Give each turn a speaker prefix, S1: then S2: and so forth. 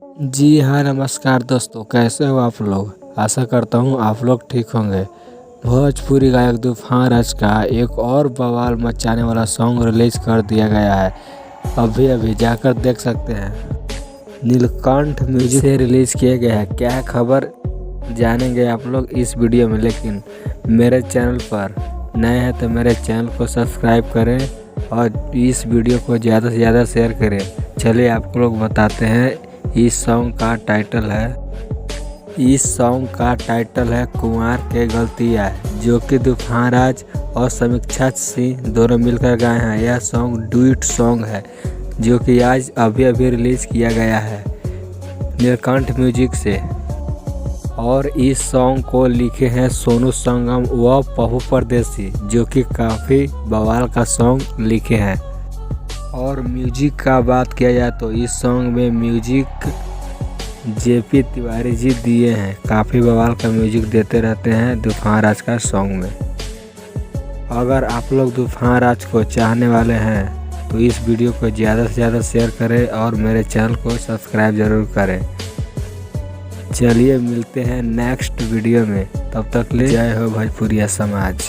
S1: जी हाँ, नमस्कार दोस्तों, कैसे हो आप लोग। आशा करता हूँ आप लोग ठीक होंगे। भोजपुरी गायक तूफान राज का एक और बवाल मचाने वाला सॉन्ग रिलीज कर दिया गया है। अभी जाकर देख सकते हैं। नीलकंठ म्यूजिक से रिलीज किया गया है। क्या खबर जानेंगे आप लोग इस वीडियो में, लेकिन मेरे चैनल पर नए हैं तो मेरे चैनल को सब्सक्राइब करें और इस वीडियो को ज़्यादा से ज़्यादा शेयर करें। चलिए आपको लोग बताते हैं। इस सॉन्ग का टाइटल है कुंवार के गलतियाँ, जो कि तूफान राज और समीक्षा सिंह दोनों मिलकर गाए हैं। यह सॉन्ग डुएट सॉन्ग है जो कि आज अभी रिलीज किया गया है नीलकंठ म्यूजिक से। और इस सॉन्ग को लिखे हैं सोनू संगम व पप्पू परदेसी, जो कि काफ़ी बवाल का सॉन्ग लिखे हैं। और म्यूजिक का बात किया जाए तो इस सॉन्ग में म्यूजिक जेपी तिवारी जी दिए हैं। काफ़ी बवाल का म्यूजिक देते रहते हैं तूफान राज का सॉन्ग में। अगर आप लोग तूफान राज को चाहने वाले हैं तो इस वीडियो को ज़्यादा से ज़्यादा शेयर करें और मेरे चैनल को सब्सक्राइब ज़रूर करें। चलिए मिलते हैं नेक्स्ट वीडियो में, तब तक ले जय हो भोजपुरिया समाज।